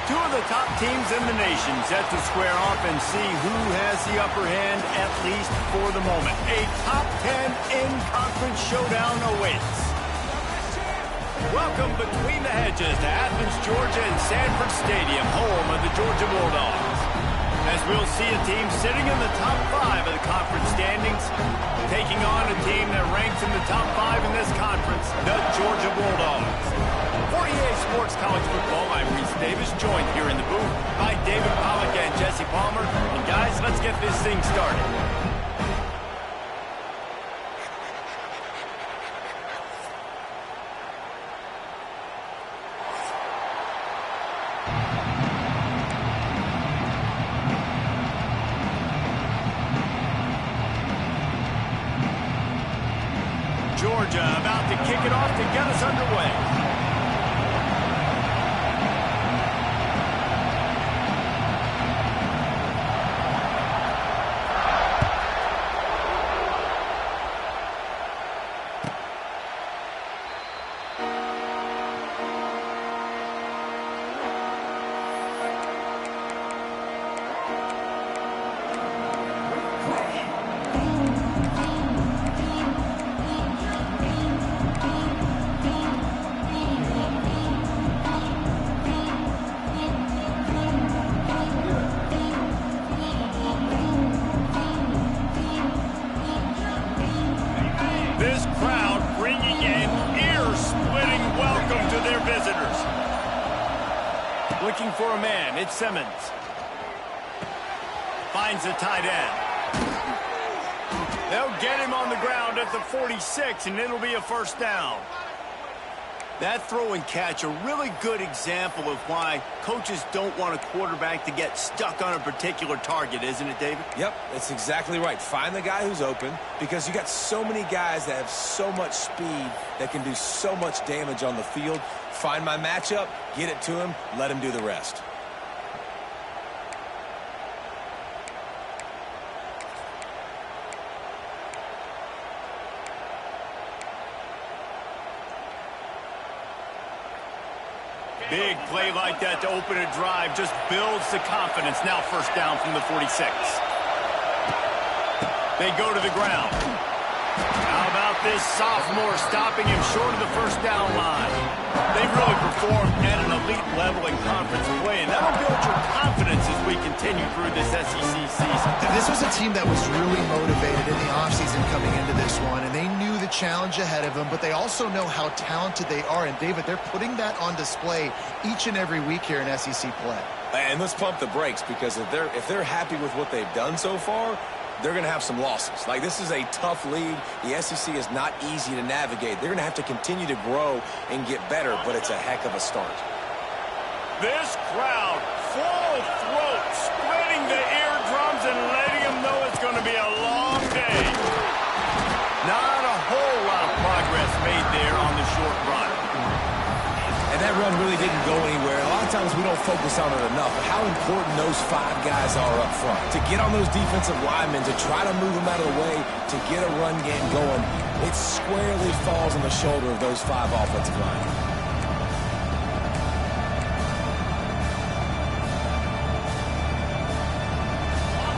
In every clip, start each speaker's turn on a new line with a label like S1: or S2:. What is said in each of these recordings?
S1: Two of the top teams in the nation set to square off and see who has the upper hand, at least for the moment. A top 10 in-conference showdown awaits. Welcome between the hedges to Athens, Georgia and Sanford Stadium, home of the Georgia Bulldogs. As we'll see a team sitting in the top 5 of the conference standings, taking on a team that ranks in the top 5 in this conference, the Georgia Bulldogs. For EA Sports College Football, I'm Reese Davis, joined here in the booth by David Pollack and Jesse Palmer. And guys, let's get this thing started. Georgia about to kick it off to get us underway. This crowd bringing an ear-splitting welcome to their visitors. Looking for a man, it's Simmons. Finds the tight end. They'll get him on the ground at the 46, and it'll be a first down. That throw and catch, a really good example of why coaches don't want a quarterback to get stuck on a particular target, isn't it, David?
S2: Yep, that's exactly right. Find the guy who's open, because you got so many guys that have so much speed that can do so much damage on the field. Find my matchup, get it to him, let him do the rest.
S1: Big play like that to open a drive just builds the confidence. Now first down from the 46. They go to the ground. How about this sophomore stopping him short of the first down line? They've really performed at an elite level in conference play, and that'll build your confidence as we continue through this SEC season.
S3: This was a team that was really motivated in the offseason coming into this one, and they knew the challenge ahead of them, but they also know how talented they are. And, David, they're putting that on display each and every week here in SEC play.
S2: And let's pump the brakes, because if they're happy with what they've done so far, they're going to have some losses. Like, this is a tough league. The SEC is not easy to navigate. They're going to have to continue to grow and get better, but it's a heck of a start.
S1: This crowd, full throat, splitting the eardrums and letting them know it's going to be a long day. Not a whole lot of progress made there on the short run.
S2: And that run really didn't go anywhere. A lot of times we don't focus on it enough, but how important those 5 guys are up front. To get on those defensive linemen, to try to move them out of the way, to get a run game going, it squarely falls on the shoulder of those 5 offensive linemen.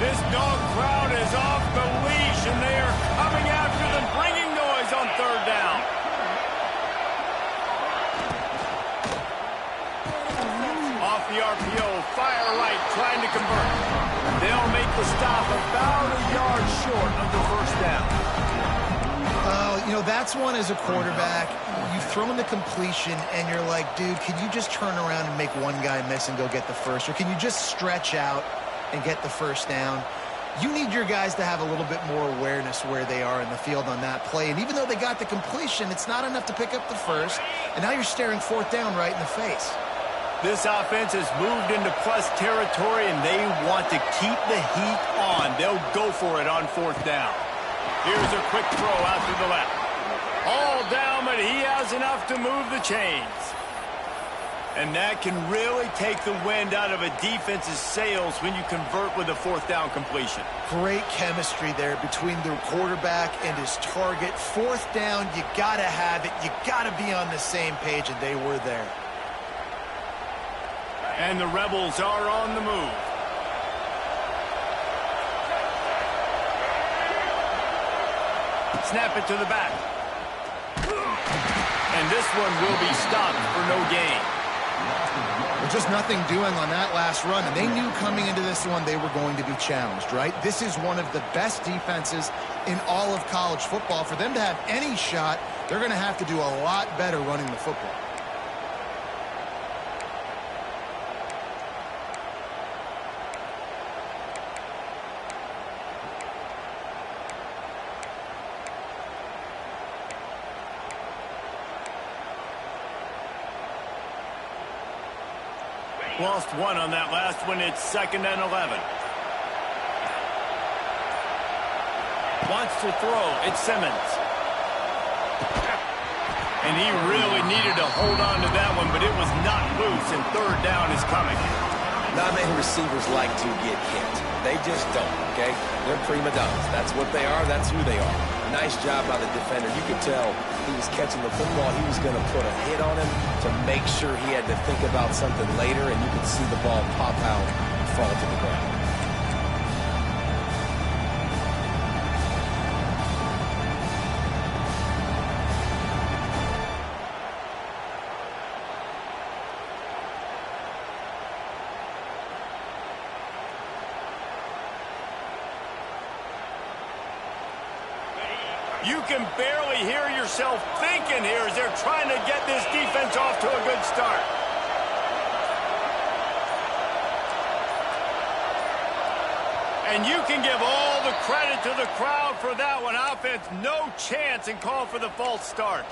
S1: This dog crowd is off the leash, and they are coming after them, bringing noise on third down. Off the RPO, fire right, trying to convert. They'll make the stop about a yard short of the first down.
S3: You know, that's one as a quarterback. You've thrown the completion, and you're like, dude, can you just turn around and make one guy miss and go get the first? Or can you just stretch out and get the first down? You need your guys to have a little bit more awareness where they are in the field on that play. And even though they got the completion, it's not enough to pick up the first. And now you're staring fourth down right in the face.
S1: This offense has moved into plus territory, and they want to keep the heat on. They'll go for it on fourth down. Here's a quick throw out to the left. All down, but he has enough to move the chains. And that can really take the wind out of a defense's sails when you convert with a fourth down completion.
S3: Great chemistry there between the quarterback and his target. Fourth down, you got to have it. You got to be on the same page, and they were there.
S1: And the Rebels are on the move. Snap it to the back. And this one will be stopped for no gain.
S3: Well, just nothing doing on that last run, and they knew coming into this one they were going to be challenged, right? This is one of the best defenses in all of college football. For them to have any shot, they're going to have to do a lot better running the football.
S1: Lost one on that last one. It's 2nd and 11. Wants to throw. It's Simmons. And he really needed to hold on to that one, but it was not loose, and 3rd down is coming.
S2: Not many receivers like to get hit. They just don't, okay? They're prima donnas. That's what they are. That's who they are. Nice job by the defender. You could tell he was catching the football. He was going to put a hit on him to make sure he had to think about something later, and you could see the ball pop out and fall to the ground.
S1: You can barely hear yourself thinking here as they're trying to get this defense off to a good start. And you can give all the credit to the crowd for that one. Offense, no chance, and call for the false start.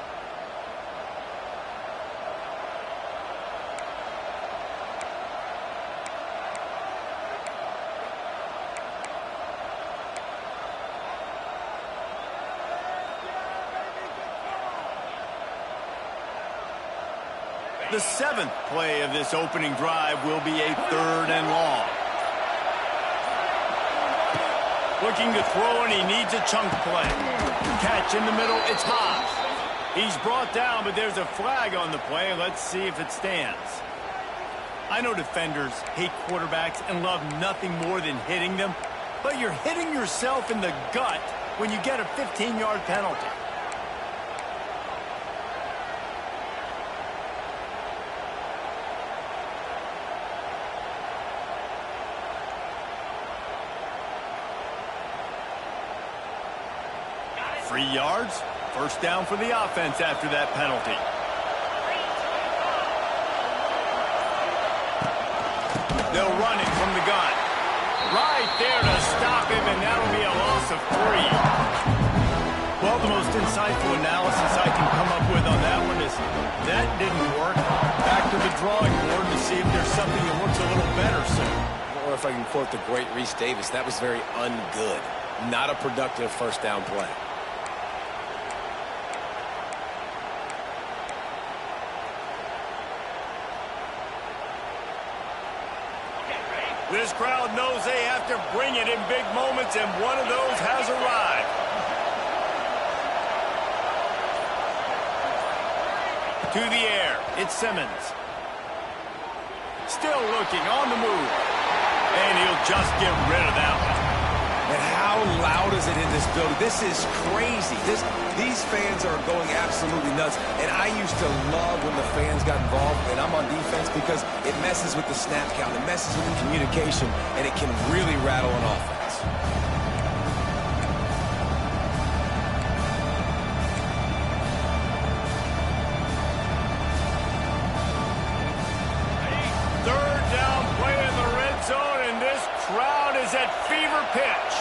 S1: The 7th play of this opening drive will be a 3rd and long. Looking to throw, and he needs a chunk play. Catch in the middle, it's high. He's brought down, but there's a flag on the play. Let's see if it stands. I know defenders hate quarterbacks and love nothing more than hitting them, but you're hitting yourself in the gut when you get a 15-yard penalty. Three yards, 1st down for the offense after that penalty. They'll run it from the gun. Right there to stop him, and that'll be a loss of 3. Well, the most insightful analysis I can come up with on that one is that didn't work. Back to the drawing board to see if there's something that works a little better, sir.
S2: Or if I can quote the great Reese Davis, that was very ungood. Not a productive 1st down play.
S1: This crowd knows they have to bring it in big moments, and one of those has arrived. To the air, it's Simmons. Still looking, on the move. And he'll just get rid of that one.
S2: And how loud is it in this building? This is crazy. These fans are going absolutely nuts. And I used to love when the fans got involved, and I'm on defense, because it messes with the snap count. It messes with the communication, and it can really rattle an offense.
S1: Third down play in the red zone, and this crowd is at fever pitch.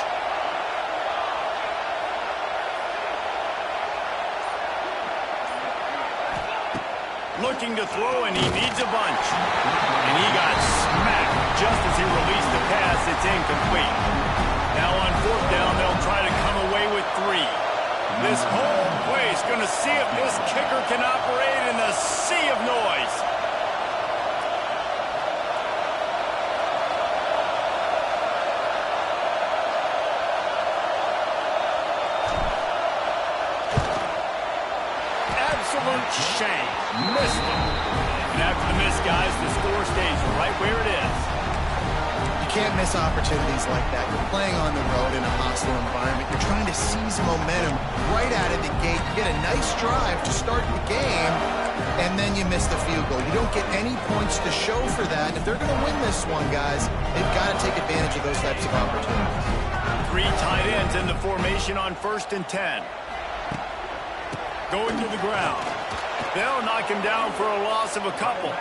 S1: Looking to throw, and he needs a bunch. And he got smacked just as he released the pass. It's incomplete. Now on 4th down, they'll try to come away with 3. This whole place going to see if this kicker can operate in the sea of noise. Absolute shame. Missed it. And after the this, guys. The score stays right where it is.
S3: You can't miss opportunities like that. You're playing on the road in a hostile environment. You're trying to seize momentum right out of the gate. You get a nice drive to start the game, and then you miss the field goal. You don't get any points to show for that. If they're going to win this one, guys, they've got to take advantage of those types of opportunities.
S1: 3 tight ends in the formation on 1st and 10. Going to the ground. They'll knock him down for a loss of a couple.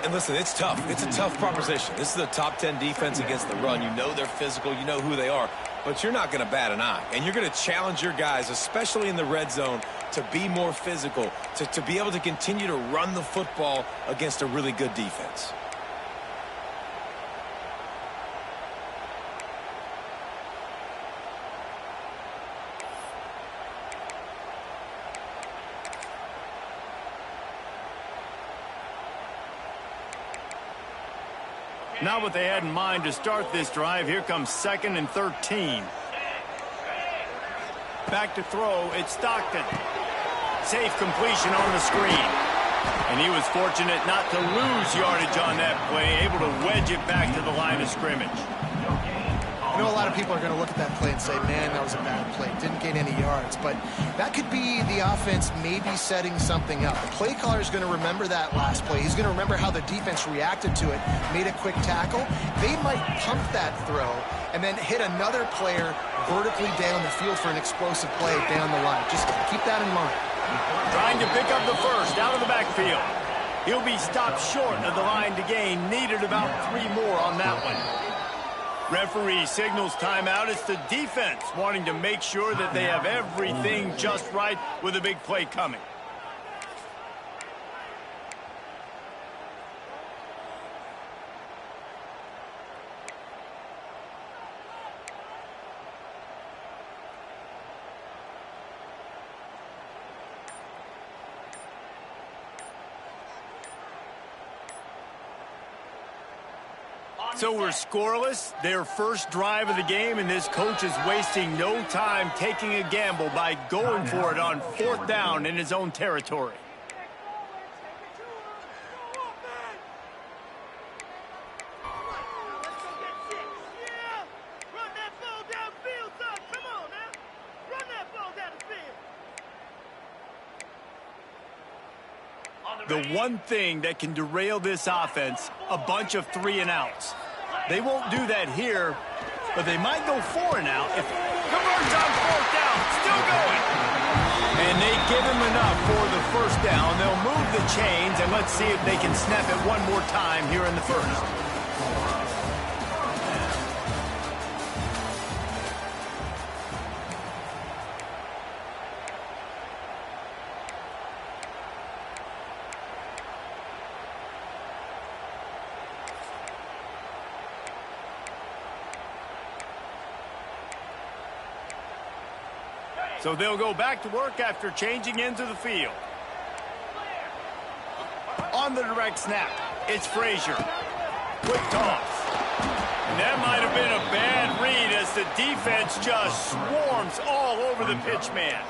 S2: And listen, it's tough. It's a tough proposition. This is a top 10 defense against the run. You know they're physical. You know who they are. But you're not going to bat an eye. And you're going to challenge your guys, especially in the red zone, to be more physical, to be able to continue to run the football against a really good defense.
S1: Not what they had in mind to start this drive. Here comes 2nd and 13. Back to throw. It's Stockton. Safe completion on the screen. And he was fortunate not to lose yardage on that play, able to wedge it back to the line of scrimmage.
S3: I know a lot of people are going to look at that play and say, man, that was a bad play. Didn't gain any yards. But that could be the offense maybe setting something up. The play caller is going to remember that last play. He's going to remember how the defense reacted to it, made a quick tackle. They might pump that throw and then hit another player vertically down the field for an explosive play down the line. Just keep that in mind.
S1: Trying to pick up the first out of the backfield. He'll be stopped short of the line to gain. Needed about 3 more on that one. Referee signals timeout. It's the defense wanting to make sure that they have everything just right with a big play coming. So we're scoreless, their first drive of the game, and this coach is wasting no time taking a gamble by going for it on 4th down in his own territory. The one thing that can derail this offense, a bunch of 3-and-outs. They won't do that here, but they might go 4-and-out if converts on 4th down. Still going. And they give him enough for the 1st down. They'll move the chains, and let's see if they can snap it one more time here in the 1st. So they'll go back to work after changing into the field. On the direct snap, it's Frazier. Quick toss. And that might have been a bad read as the defense just swarms all over the pitch man.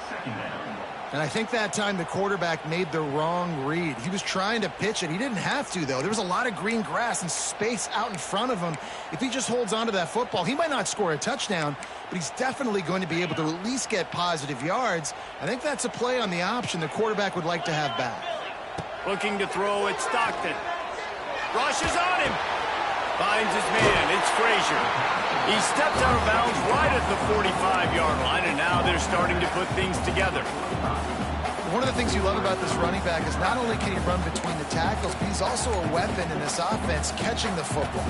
S3: And I think that time the quarterback made the wrong read. He was trying to pitch it. He didn't have to, though. There was a lot of green grass and space out in front of him. If he just holds on to that football, he might not score a touchdown, but he's definitely going to be able to at least get positive yards. I think that's a play on the option the quarterback would like to have back.
S1: Looking to throw, it's Stockton. Rushes on him. Finds his man. It's Frazier. He steps out of bounds right at the 45-yard line, and now they're starting to put things together.
S3: One of the things you love about this running back is not only can he run between the tackles, but he's also a weapon in this offense, catching the football.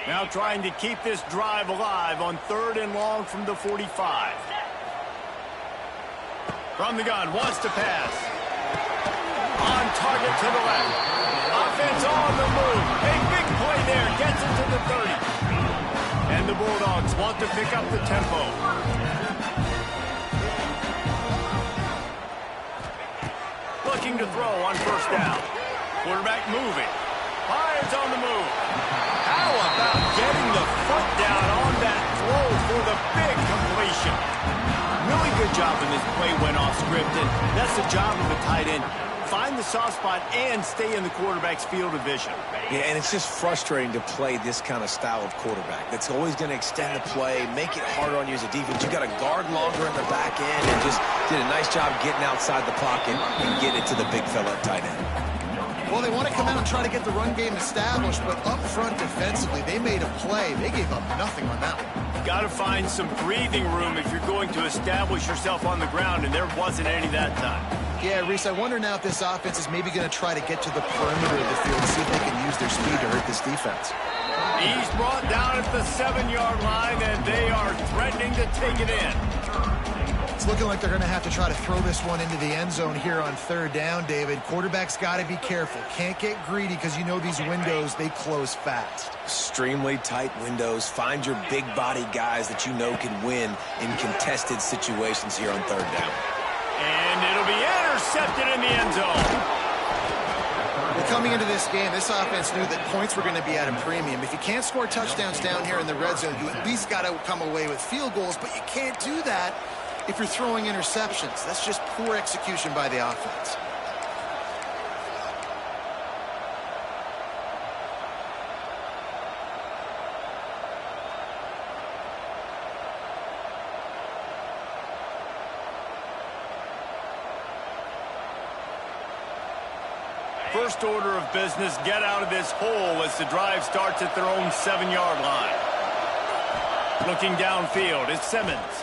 S1: Now trying to keep this drive alive on 3rd and long from the 45. From the gun, wants to pass. On target to the left. Offense on the move. A big play there. Gets it to the 30. And the Bulldogs want to pick up the tempo. Looking to throw on 1st down. Quarterback moving. Fires on the move. How about getting the foot down on that throw for the big completion? completion. Really good job when this play went off script, and that's the job of a tight end. Find the soft spot and stay in the quarterback's field of vision.
S2: Yeah, and it's just frustrating to play this kind of style of quarterback. That's always going to extend the play, make it harder on you as a defense. You got to guard longer in the back end, and just did a nice job getting outside the pocket and get it to the big fella at tight end.
S3: Well, they want to come out and try to get the run game established, but up front defensively, they made a play. They gave up nothing on that one.
S1: Got to find some breathing room if you're going to establish yourself on the ground, and there wasn't any that time.
S3: Yeah, Reese, I wonder now if this offense is maybe going to try to get to the perimeter of the field and see if they can use their speed to hurt this defense.
S1: He's brought down at the 7-yard line, and they are threatening to take it in.
S3: It's looking like they're going to have to try to throw this one into the end zone here on third down, David. Quarterback's got to be careful. Can't get greedy because you know these windows, they close fast.
S2: Extremely tight windows. Find your big body guys that you know can win in contested situations here on third down.
S1: And it'll be intercepted in the end zone.
S3: Well, coming into this game, this offense knew that points were going to be at a premium. If you can't score touchdowns down here in the red zone, you at least got to come away with field goals, but you can't do that if you're throwing interceptions. That's just poor execution by the offense.
S1: First order of business, get out of this hole as the drive starts at their own 7-yard line. Looking downfield, it's Simmons.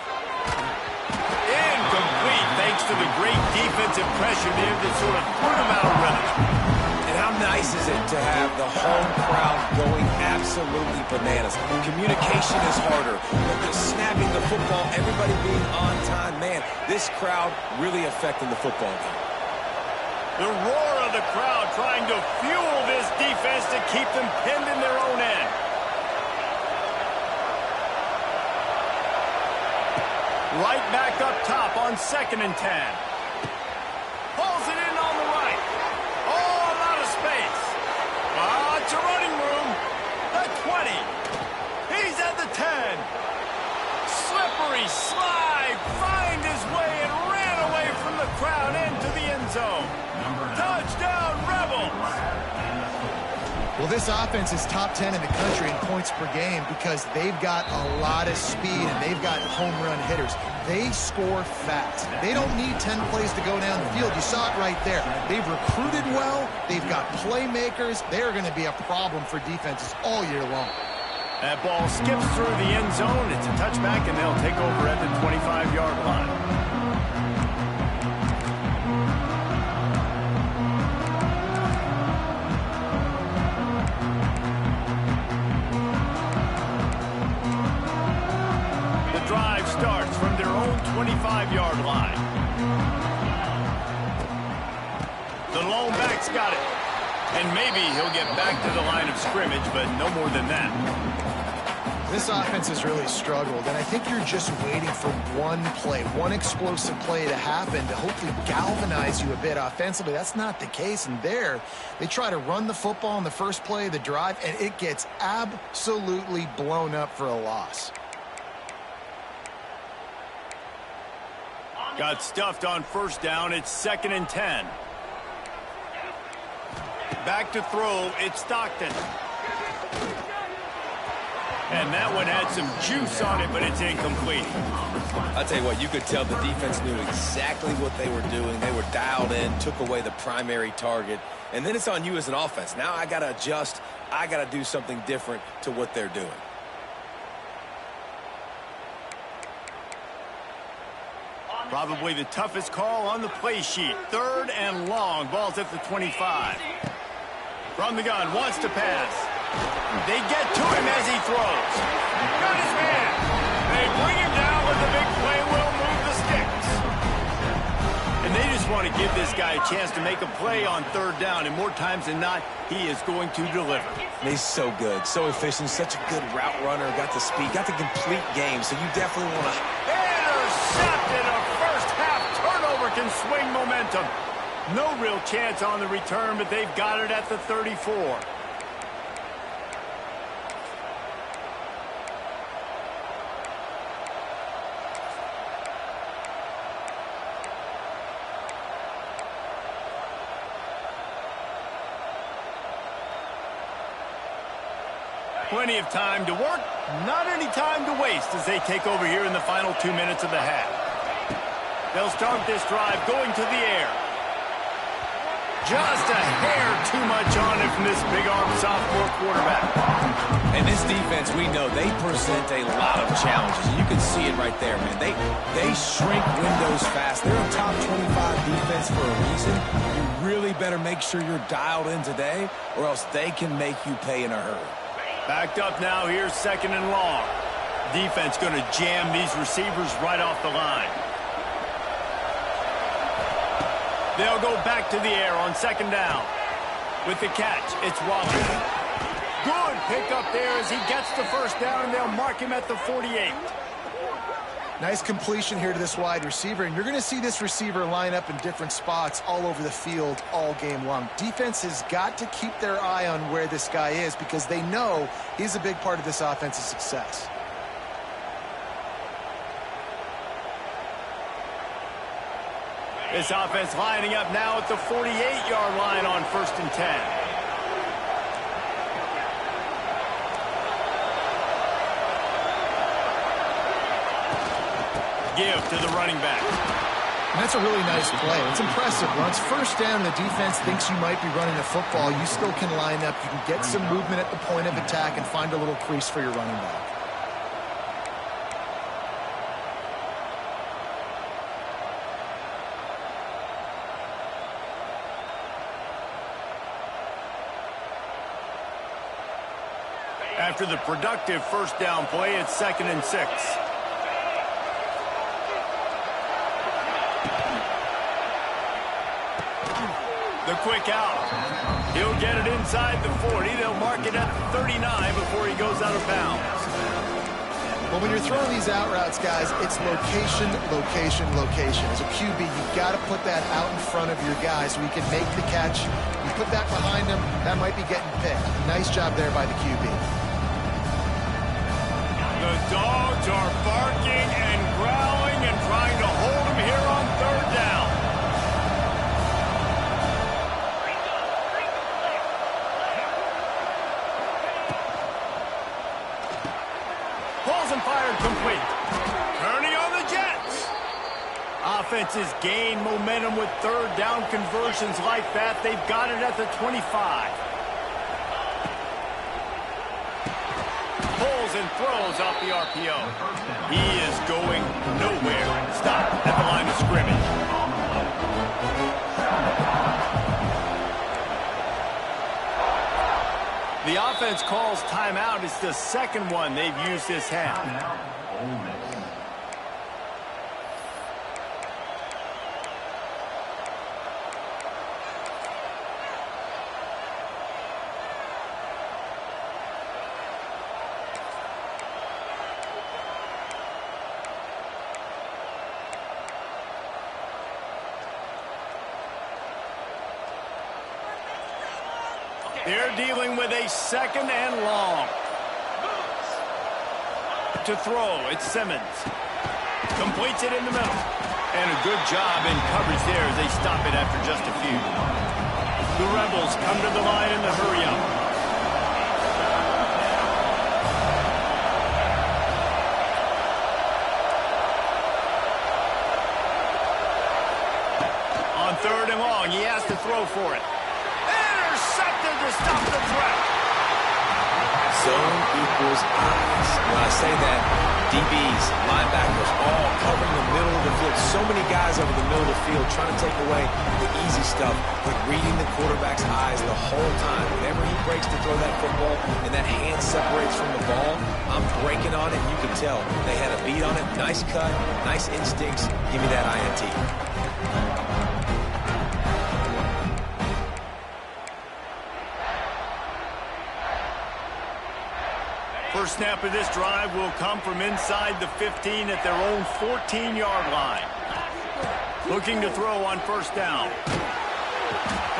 S1: Incomplete, thanks to the great defensive pressure there that sort of put him out of rhythm.
S2: And how nice is it to have the home crowd going absolutely bananas? Communication is harder. They're just snapping the football, everybody being on time. Man, this crowd really affecting the football game.
S1: The roar of the crowd trying to fuel this defense to keep them pinned in their own end. Right back up top on 2nd and 10. Pulls it in on the right. Oh, a lot of space. Lots of running room. The 20. He's at the 10. Slippery slide. Find his way and ran away from the crowd into the end zone. Touchdown, Rebels!
S3: Well, this offense is top 10 in the country in points per game because they've got a lot of speed and they've got home run hitters. They score fast. They don't need 10 plays to go down the field. You saw it right there. They've recruited well. They've got playmakers. They're going to be a problem for defenses all year long.
S1: That ball skips through the end zone. It's a touchback, and they'll take over at the 25-yard line. Starts from their own 25-yard line. The lone back's got it. And maybe he'll get back to the line of scrimmage, but no more than that.
S3: This offense has really struggled, and I think you're just waiting for one play, one explosive play to happen to hopefully galvanize you a bit offensively. That's not the case, and there they try to run the football in the first play of the drive, and it gets absolutely blown up for a loss.
S1: Got stuffed on first down. It's 2nd and 10. Back to throw. It's Stockton. And that one had some juice on it, but it's incomplete.
S2: I'll tell you what, you could tell the defense knew exactly what they were doing. They were dialed in, took away the primary target. And then it's on you as an offense. Now I got to adjust. I got to do something different to what they're doing.
S1: Probably the toughest call on the play sheet. 3rd and long. Ball's at the 25. From the gun, wants to pass. They get to him as he throws. Got his man. They bring him down with the big play. Will move the sticks. And they just want to give this guy a chance to make a play on 3rd down. And more times than not, he is going to deliver.
S2: And he's so good, so efficient, such a good route runner. Got the speed, got the complete game. So you definitely want to...
S1: Intercepted. A first-half turnover can swing momentum. No real chance on the return, but they've got it at the 34. Plenty of time to work, not any time to waste as they take over here in the final 2 minutes of the half. They'll start this drive going to the air. Just a hair too much on it from this big-arm sophomore quarterback.
S2: And this defense, we know, they present a lot of challenges. You can see it right there, man. They shrink windows fast. They're a top 25 defense for a reason. You really better make sure you're dialed in today, or else they can make you pay in a hurry.
S1: Backed up now, here's 2nd and long. Defense going to jam these receivers right off the line. They'll go back to the air on 2nd down. With the catch, it's Wallace. Good pickup there as he gets the 1st down, and they'll mark him at the 48.
S3: Nice completion here to this wide receiver, and you're going to see this receiver line up in different spots all over the field all game long. Defense has got to keep their eye on where this guy is because they know he's a big part of this offense's success.
S1: This offense lining up now at the 48-yard line on 1st and 10. Give to the running back.
S3: And that's a really nice play. It's impressive. Once 1st down, the defense thinks you might be running a football. You still can line up. You can get some movement at the point of attack and find a little crease for your running back.
S1: After the productive 1st down play, it's 2nd and 6. The quick out. He'll get it inside the 40. They'll mark it at the 39 before he goes out of bounds.
S3: Well, when you're throwing these out routes, guys, it's location, location, location. As a QB, you've got to put that out in front of your guy so he can make the catch. You put that behind him, that might be getting picked. Nice job there by the QB.
S1: The dogs are barking and growling and trying to hold him here on 3rd down. Balls and fired complete. Turning on the Jets. Offenses gain momentum with 3rd down conversions like that. They've got it at the 25. And throws off the RPO. He is going nowhere. Stop at the line of scrimmage. The offense calls timeout. It's the 2nd one they've used this half. They're dealing with a 2nd and long. To throw, it's Simmons. Completes it in the middle. And a good job in coverage there as they stop it after just a few. The Rebels come to the line in the hurry-up. On 3rd and long, he has to throw for it. Intercepted to stop the threat.
S2: Zone equals eyes. When I say that, DBs, linebackers, all covering the middle of the field. So many guys over the middle of the field trying to take away the easy stuff, but reading the quarterback's eyes the whole time. Whenever he breaks to throw that football and that hand separates from the ball, I'm breaking on it. You can tell they had a beat on it. Nice cut, nice instincts. Give me that INT.
S1: First snap of this drive will come from inside the 15 at their own 14-yard line. Looking to throw on 1st down.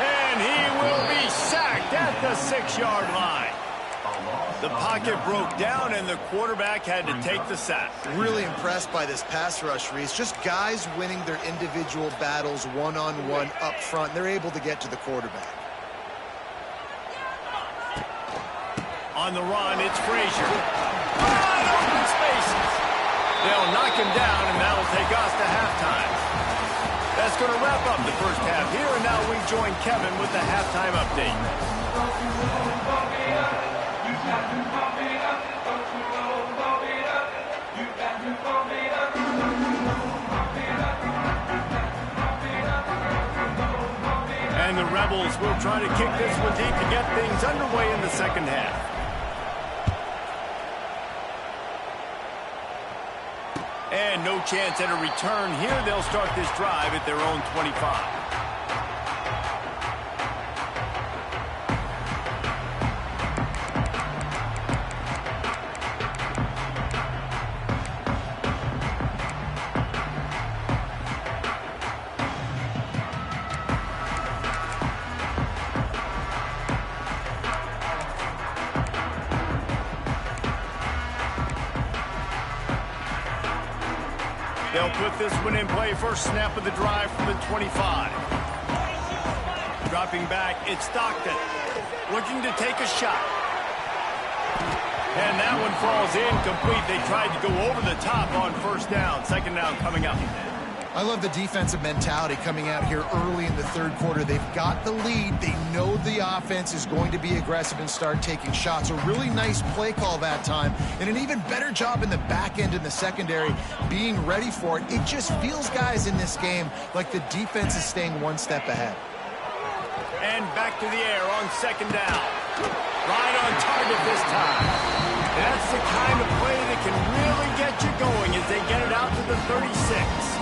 S1: And he will be sacked at the 6-yard line. The pocket broke down, and the quarterback had to take the sack.
S3: Really impressed by this pass rush, Reese. Just guys winning their individual battles one-on-one up front. They're able to get to the quarterback.
S1: On On the run, it's Frazier. Wide open spaces. They'll knock him down, and that'll take us to halftime. That's going to wrap up the first half here, and now we join Kevin with the halftime update. And the Rebels will try to kick this one deep to get things underway in the second half. And no chance at a return here. They'll start this drive at their own 25. They'll put this one in play. First snap of the drive from the 25. Dropping back, it's Stockton. Looking to take a shot. And that one falls incomplete. They tried to go over the top on first down. Second down coming up.
S3: I love the defensive mentality coming out here early in the third quarter. They've got the lead. They know the offense is going to be aggressive and start taking shots. A really nice play call that time, and an even better job in the back end in the secondary being ready for it. It just feels, guys, in this game like the defense is staying one step ahead.
S1: And back to the air on second down. Right on target this time. That's the kind of play that can really get you going as they get it out to the 36.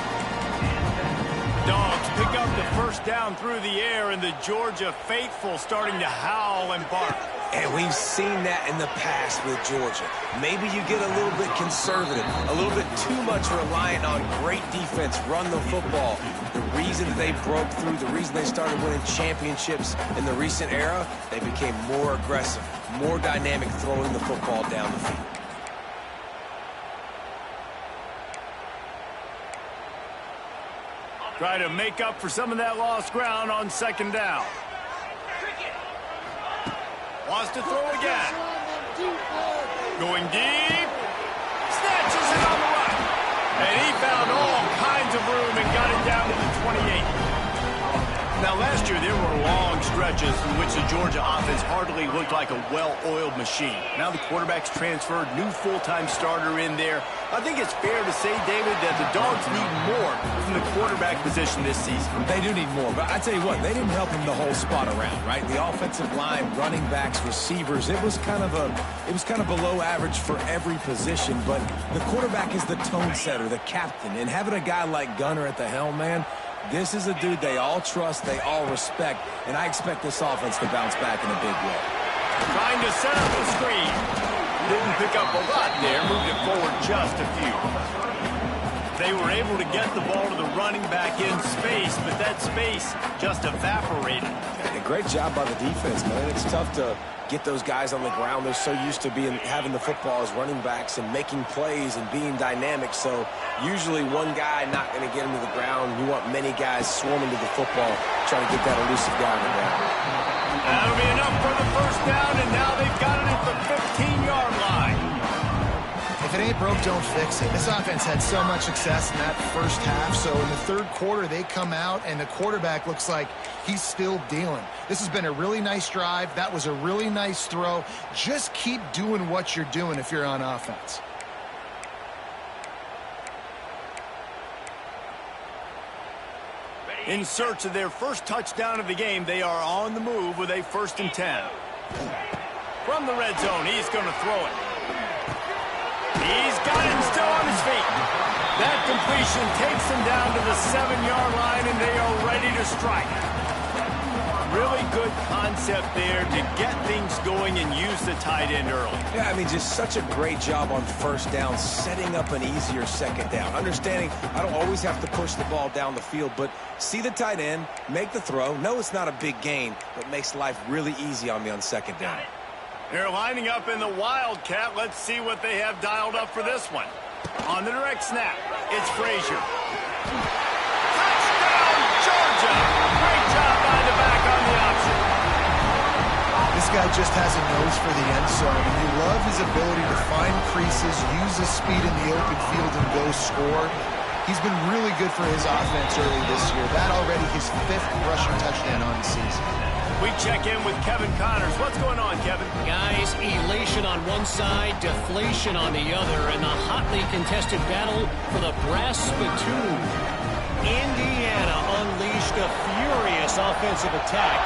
S1: Dogs pick up the first down through the air, and the Georgia faithful starting to howl and bark.
S2: And we've seen that in the past with Georgia. Maybe you get a little bit conservative, a little bit too much reliant on great defense, run the football. The reason they broke through, the reason they started winning championships in the recent era, they became more aggressive, more dynamic throwing the football down the field.
S1: Try to make up for some of that lost ground on second down. Wants to throw again. Going deep. Snatches it on the right. And he found all kinds of room and got it down to the 28. Now, last year, there were long stretches in which the Georgia offense hardly looked like a well-oiled machine. Now the quarterback's transferred, new full-time starter in there. I think it's fair to say, David, that the Dogs need more from the quarterback position this season.
S2: They do need more, but I tell you what, they didn't help him the whole spot around, right? The offensive line, running backs, receivers, it was kind of below average for every position, but the quarterback is the tone setter, the captain, and having a guy like Gunner at the helm, man, this is a dude they all trust, they all respect, and I expect this offense to bounce back in a big way.
S1: Trying to set up a screen. Didn't pick up a lot there, moved it forward just a few. They were able to get the ball to the running back in space, but that space just evaporated.
S2: A great job by the defense, man. It's tough to get those guys on the ground. They're so used to having the football as running backs and making plays and being dynamic. So usually one guy not going to get him to the ground. You want many guys swarming to the football, trying to get that elusive guy on the ground.
S1: That'll be enough for the first down, and now they've got it at the 15-yard line.
S3: If it ain't broke, don't fix it. This offense had so much success in that first half, so in the third quarter, they come out, and the quarterback looks like he's still dealing. This has been a really nice drive. That was a really nice throw. Just keep doing what you're doing if you're on offense.
S1: In search of their first touchdown of the game, they are on the move with a 1st and 10. From the red zone, he's going to throw it. He's got him still on his feet. That completion takes him down to the 7-yard line, and they are ready to strike. Really good concept there to get things going and use the tight end early.
S2: Yeah, I mean, just such a great job on first down, setting up an easier second down. Understanding I don't always have to push the ball down the field, but see the tight end, make the throw. No, it's not a big gain, but makes life really easy on me on second down.
S1: They're lining up in the Wildcat. Let's see what they have dialed up for this one. On the direct snap, it's Frazier. Touchdown, Georgia! Great job by the back on the option.
S3: This guy just has a nose for the end zone. And you love his ability to find creases, use his speed in the open field, and go score. He's been really good for his offense early this year. That already his 5th rushing touchdown on the season.
S1: We check in with Kevin Connors. What's going on, Kevin?
S4: Guys, elation on one side, deflation on the other, and the hotly contested battle for the brass spittoon. Indiana unleashed a furious offensive attack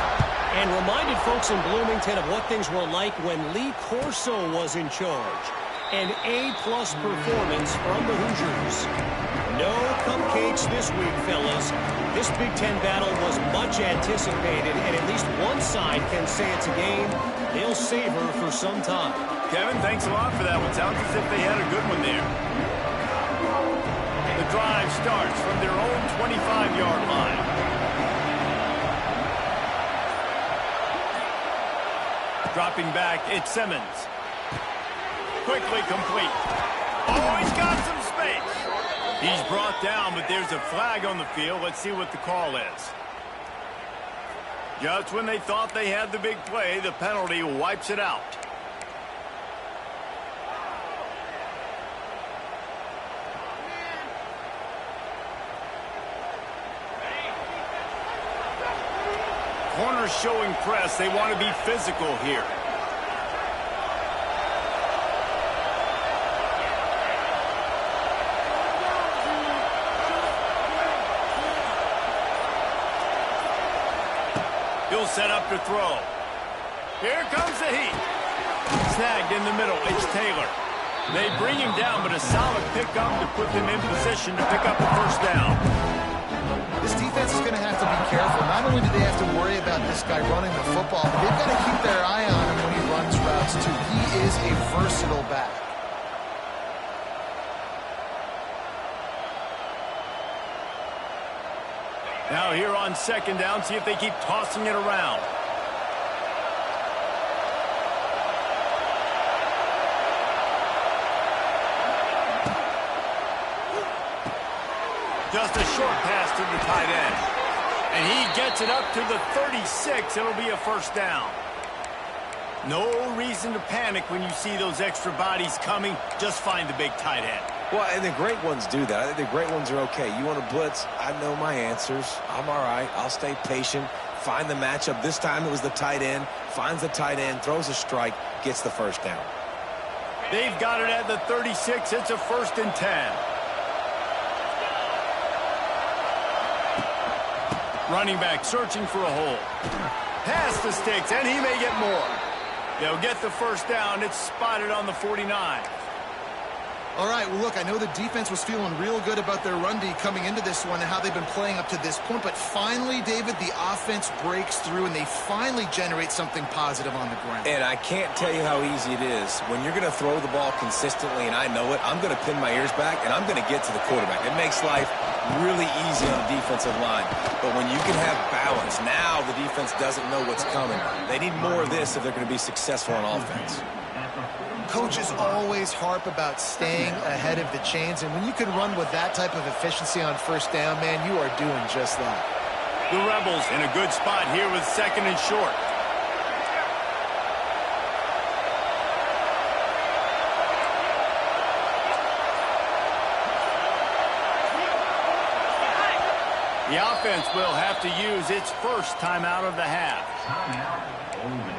S4: and reminded folks in Bloomington of what things were like when Lee Corso was in charge. An A-plus performance from the Hoosiers. No cupcakes this week, fellas. This Big Ten battle was much anticipated, and at least one side can say it's a game they'll savor for some time.
S1: Kevin, thanks a lot for that one. Sounds as if they had a good one there. The drive starts from their own 25-yard line. Dropping back, it's Simmons. Quickly complete. Oh, he's got some space. He's brought down, but there's a flag on the field. Let's see what the call is. Just when they thought they had the big play, the penalty wipes it out. Corners showing press. They want to be physical here. He'll set up to throw. Here comes the heat. Snagged in the middle. It's Taylor. They bring him down, but a solid pickup to put them in position to pick up the first down.
S3: This defense is going to have to be careful. Not only do they have to worry about this guy running the football, but they've got to keep their eye on him when he runs routes, too. He is a versatile back.
S1: Now here on second down, see if they keep tossing it around. Just a short pass to the tight end. And he gets it up to the 36. It'll be a first down. No reason to panic when you see those extra bodies coming. Just find the big tight end.
S2: Well, and the great ones do that. I think the great ones are okay. You want to blitz? I know my answers. I'm all right. I'll stay patient. Find the matchup. This time it was the tight end. Finds the tight end, throws a strike, gets the first down.
S1: They've got it at the 36. It's a 1st and 10. Running back searching for a hole. Pass the sticks, and he may get more. They'll get the first down. It's spotted on the 49.
S3: All right, well, look, I know the defense was feeling real good about their run D coming into this one and how they've been playing up to this point, but finally, David, the offense breaks through and they finally generate something positive on the ground.
S2: And I can't tell you how easy it is. When you're going to throw the ball consistently, and I know it, I'm going to pin my ears back, and I'm going to get to the quarterback. It makes life really easy on the defensive line. But when you can have balance, now the defense doesn't know what's coming. They need more of this if they're going to be successful on offense.
S3: Coaches always harp about staying ahead of the chains, and when you can run with that type of efficiency on first down, man, you are doing just that.
S1: The Rebels in a good spot here with 2nd and short. The offense will have to use its first timeout of the half.
S5: Ole Miss.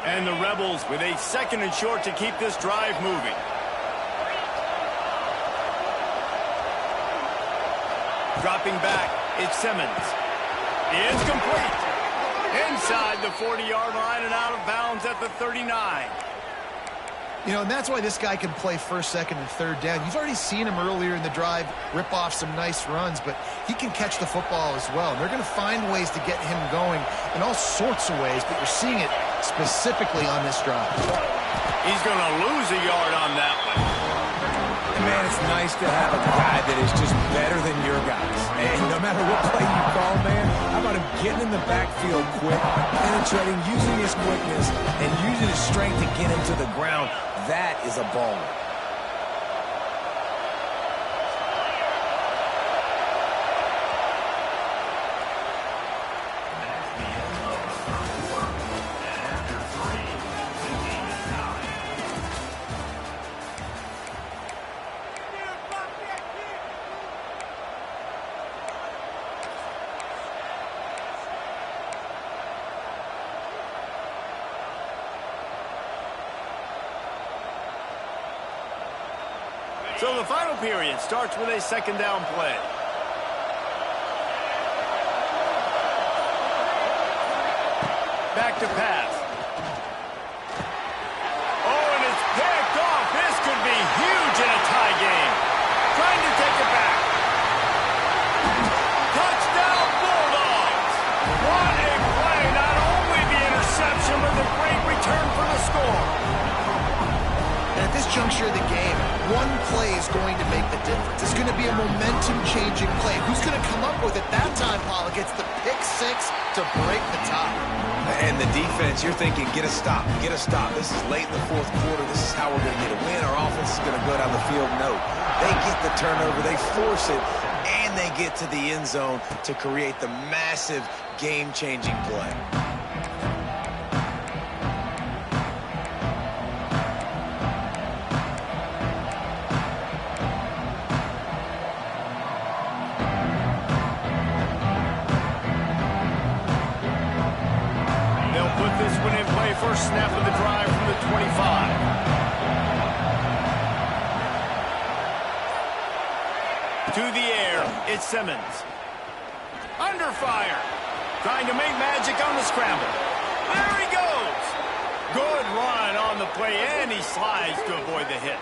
S1: And the Rebels with a 2nd and short to keep this drive moving. Dropping back, it's Simmons. It's complete. Inside the 40-yard line and out of bounds at the 39.
S3: You know, and that's why this guy can play 1st, 2nd, and 3rd down. You've already seen him earlier in the drive rip off some nice runs, but he can catch the football as well. And they're going to find ways to get him going in all sorts of ways, but you're seeing it specifically on this drive.
S1: He's going to lose a yard on that one.
S2: And man, it's nice to have a guy that is just better than your guys. And no matter what play you call, man, how about him getting in the backfield quick, penetrating, using his quickness, and using his strength to get him to the ground. That is a baller.
S1: So the final period starts with a second down play. Back to pass. Oh, and it's picked off. This could be huge in a tie game. Trying to take it back. Touchdown Bulldogs. What a play. Not only the interception, but the great return for the score.
S3: At this juncture of the game, one play is going to make the difference. It's going to be a momentum-changing play. Who's going to come up with it that time, Paul? Gets the pick six to break the tie.
S2: And the defense, you're thinking, get a stop, get a stop. This is late in the fourth quarter. This is how we're going to get a win. Our offense is going to go down the field. No, they get the turnover, they force it, and they get to the end zone to create the massive game-changing play.
S1: First snap of the drive from the 25. To the air, it's Simmons. Under fire. Trying to make magic on the scramble. There he goes. Good run on the play, and he slides to avoid the hit.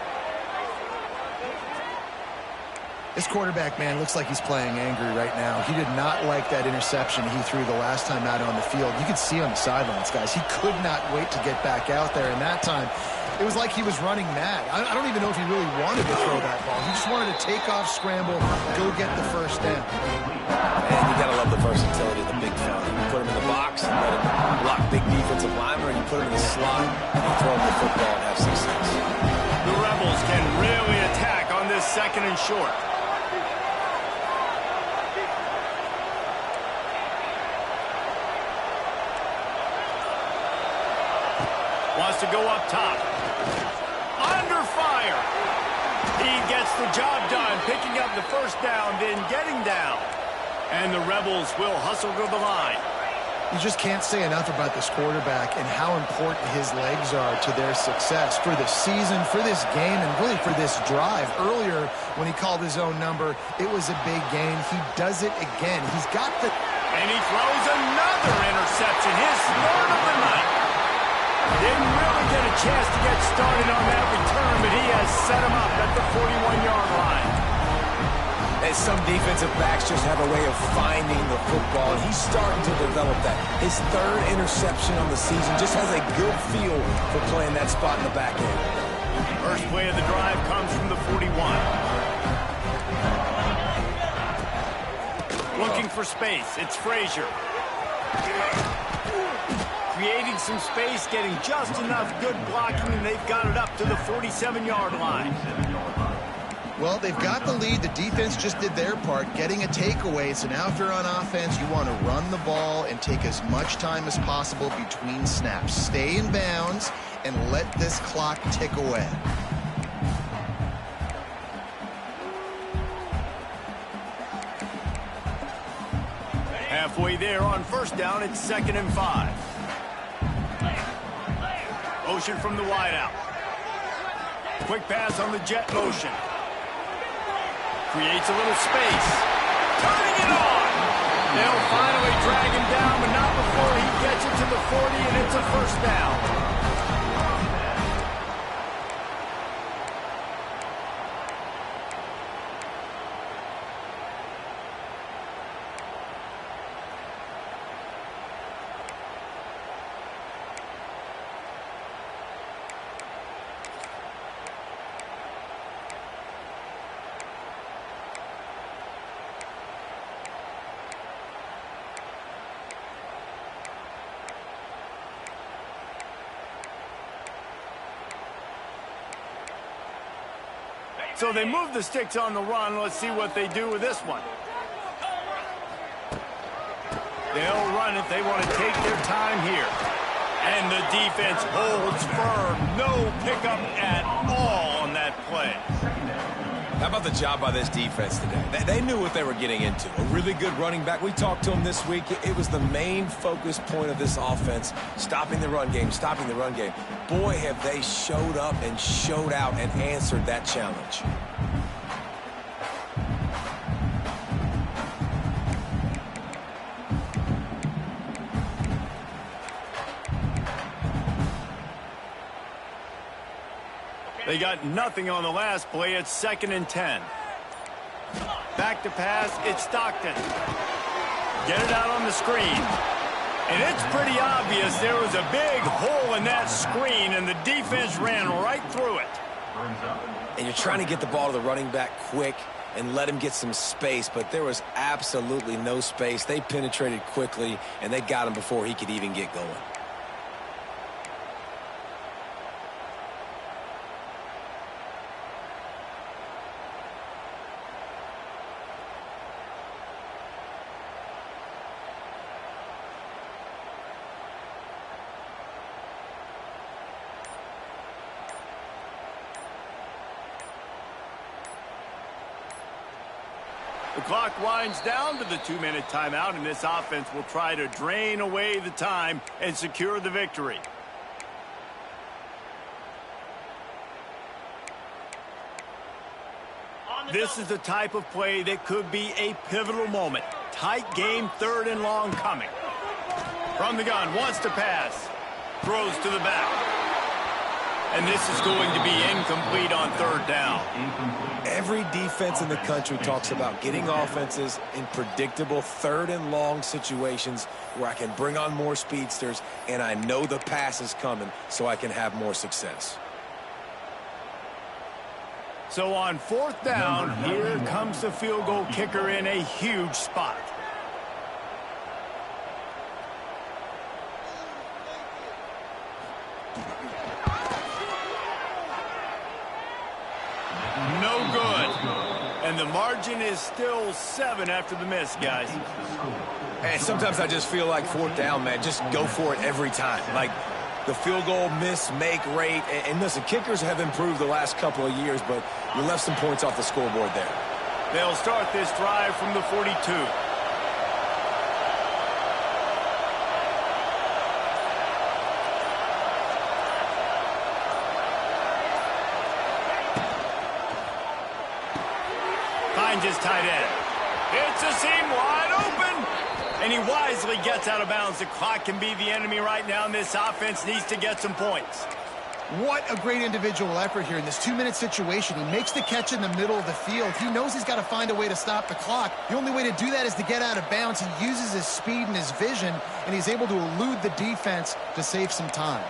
S3: This quarterback, man, looks like he's playing angry right now. He did not like that interception he threw the last time out on the field. You could see on the sidelines, guys. He could not wait to get back out there, and that time it was like he was running mad. I don't even know if he really wanted to throw that ball. He just wanted to take off, scramble, go get the first down.
S2: Man, you got to love the versatility of the big fella. You put him in the box and let him block big defensive linemen, or you put him in the slot and you throw him the football and have success.
S1: The Rebels can really attack on this second and short. Wants to go up top. Under fire. He gets the job done, picking up the first down, then getting down. And the Rebels will hustle to the line.
S3: You just can't say enough about this quarterback and how important his legs are to their success for the season, for this game, and really for this drive. Earlier, when he called his own number, it was a big gain. He does it again. He's got the...
S1: And he throws another interception, his third of the night. Didn't really get a chance to get started on that return, but he has set him up at the 41-yard line.
S2: And some defensive backs just have a way of finding the football, and he's starting to develop that. His third interception on the season just has a good feel for playing that spot in the back end.
S1: First play of the drive comes from the 41. Looking for space. It's Frazier. Creating some space, getting just enough good blocking, and they've got it up to the 47-yard line.
S3: Well, they've got the lead. The defense just did their part, getting a takeaway. So now if you're on offense, you want to run the ball and take as much time as possible between snaps. Stay in bounds and let this clock tick away.
S1: Halfway there on first down, it's 2nd and 5. Motion from the wideout. Quick pass on the jet motion. Creates a little space. Turning it on. They'll finally drag him down, but not before he gets it to the 40, and it's a first down. So they move the sticks on the run. Let's see what they do with this one. They'll run it. They want to take their time here. And the defense holds firm. No pickup at all on that play.
S2: How about the job by this defense today? They knew what they were getting into. A really good running back. We talked to him this week. It was the main focus point of this offense, stopping the run game, stopping the run game. Boy, have they showed up and showed out and answered that challenge.
S1: They got nothing on the last play. It's 2nd and 10. Back to pass. It's Stockton. Get it out on the screen. And it's pretty obvious there was a big hole in that screen, and the defense ran right through it.
S2: And you're trying to get the ball to the running back quick and let him get some space, but there was absolutely no space. They penetrated quickly, and they got him before he could even get going.
S1: The clock winds down to the 2-minute timeout, and this offense will try to drain away the time and secure the victory. This is the type of play that could be a pivotal moment. Tight game, 3rd and long coming. From the gun, wants to pass. Throws to the back. And this is going to be incomplete on 3rd down.
S2: Every defense in the country talks about getting offenses in predictable 3rd and long situations where I can bring on more speedsters and I know the pass is coming so I can have more success.
S1: So on 4th down, here comes the field goal kicker in a huge spot. No good. And the margin is still 7 after the miss, guys.
S2: And sometimes I just feel like 4th down, man. Just go for it every time. Like the field goal miss, make rate. And listen, kickers have improved the last couple of years, but you left some points off the scoreboard there.
S1: They'll start this drive from the 42. Finds his tight end. It's a seam wide open. And he wisely gets out of bounds. The clock can be the enemy right now, and this offense needs to get some points.
S3: What a great individual effort here in this 2-minute situation. He makes the catch in the middle of the field. He knows he's got to find a way to stop the clock. The only way to do that is to get out of bounds. He uses his speed and his vision, and he's able to elude the defense to save some time.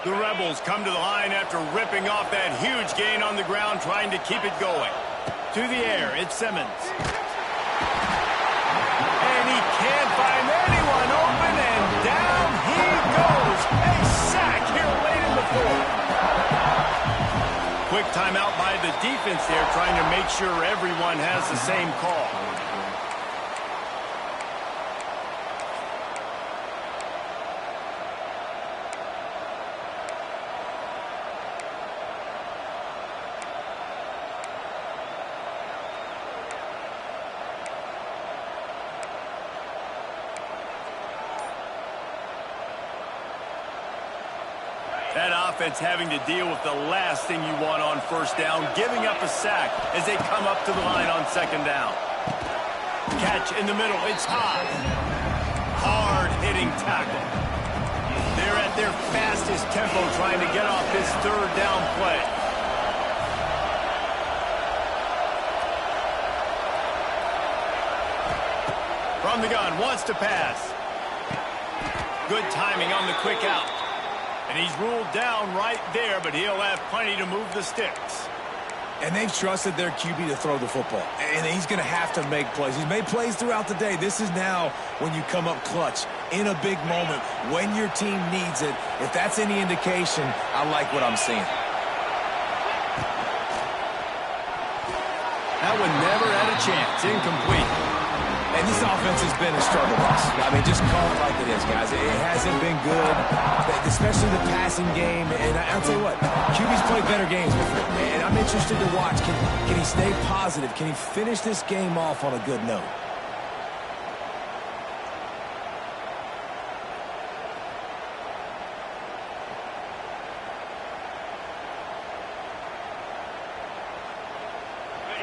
S1: The Rebels come to the line after ripping off that huge gain on the ground, trying to keep it going. To the air, it's Simmons. And he can't find anyone open, and down he goes. A sack here late in the 4th. Quick timeout by the defense there, trying to make sure everyone has the same call. That offense having to deal with the last thing you want on 1st down, giving up a sack as they come up to the line on 2nd down. Catch in the middle, it's high. Hard-hitting tackle. They're at their fastest tempo trying to get off this 3rd down play. From the gun, wants to pass. Good timing on the quick out. And he's ruled down right there, but he'll have plenty to move the sticks.
S2: And they've trusted their QB to throw the football. And he's going to have to make plays. He's made plays throughout the day. This is now when you come up clutch in a big moment when your team needs it. If that's any indication, I like what I'm seeing.
S1: That one never had a chance. Incomplete.
S2: And this offense has been a struggle bus. I mean, just call it like it is, guys. It hasn't been good, especially the passing game. And I'll tell you what, QB's played better games before. And I'm interested to watch. Can he stay positive? Can he finish this game off on a good note?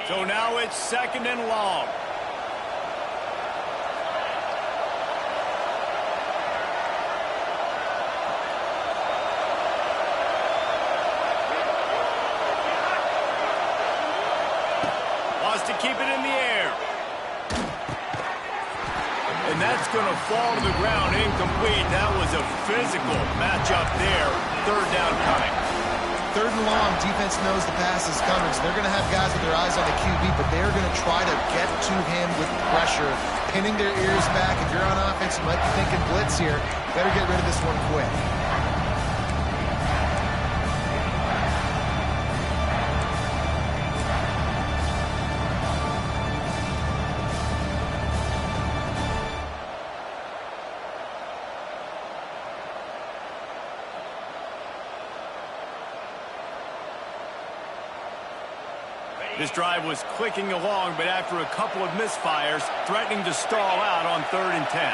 S1: So now it's 2nd and long. To keep it in the air. And that's going to fall to the ground incomplete. That was a physical matchup there. 3rd down coming.
S3: 3rd and long, defense knows the pass is coming, so they're going to have guys with their eyes on the QB, but they're going to try to get to him with pressure, pinning their ears back. If you're on offense, you might be thinking blitz here. Better get rid of this one quick.
S1: This drive was clicking along, but after a couple of misfires, threatening to stall out on 3rd and 10.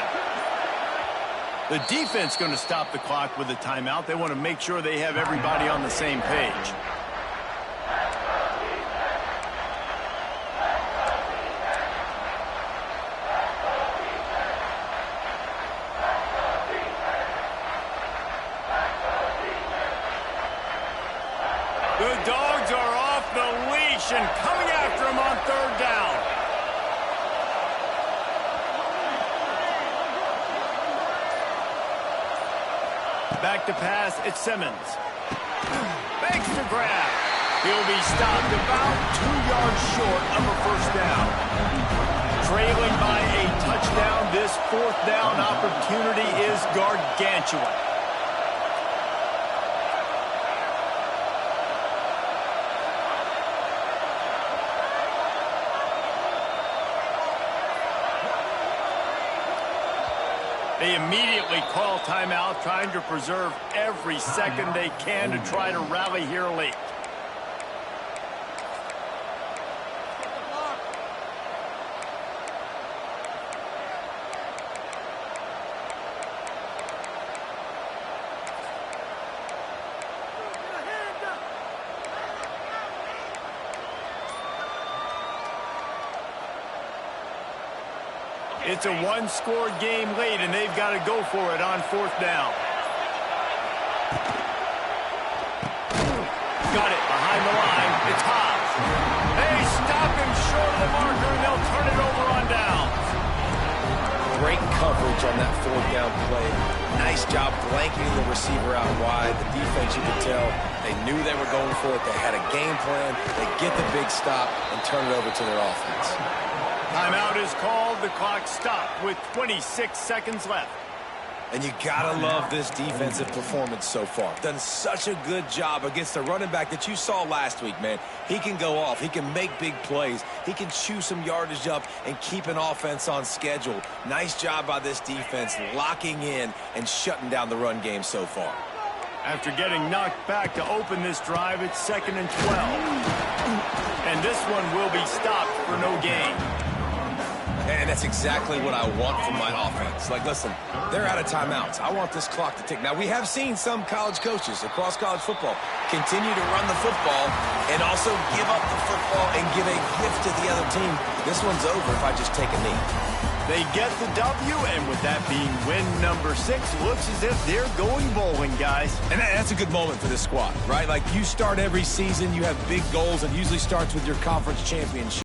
S1: The defense going to stop the clock with a timeout. They want to make sure they have everybody on the same page. The Dogs are off the leash and coming after him on 3rd down. Back to pass, it's Simmons. Makes the grab. He'll be stopped about 2 yards short of a 1st down. Trailing by a touchdown, this 4th down opportunity is gargantuan. They immediately call timeout, trying to preserve every second they can to try to rally here late. It's a one-score game late, and they've got to go for it on 4th down. Got it behind the line. It's Hobbs. They stop him short of the marker, and they'll turn it over on downs.
S2: Great coverage on that 4th down play. Nice job blanketing the receiver out wide. The defense, you could tell, they knew they were going for it. They had a game plan. They get the big stop and turn it over to their offense.
S1: Timeout is called. The clock stopped with 26 seconds left.
S2: And you gotta love this defensive performance so far. Done such a good job against the running back that you saw last week, man. He can go off. He can make big plays. He can chew some yardage up and keep an offense on schedule. Nice job by this defense locking in and shutting down the run game so far.
S1: After getting knocked back to open this drive, it's 2nd and 12. And this one will be stopped for no gain.
S2: And that's exactly what I want from my offense. Like, listen, they're out of timeouts. I want this clock to tick. Now, we have seen some college coaches across college football continue to run the football and also give up the football and give a gift to the other team. This one's over if I just take a knee.
S1: They get the W, and with that being win number 6, looks as if they're going bowling, guys.
S2: And that's a good moment for this squad, right? Like, you start every season, you have big goals, and usually starts with your conference championship.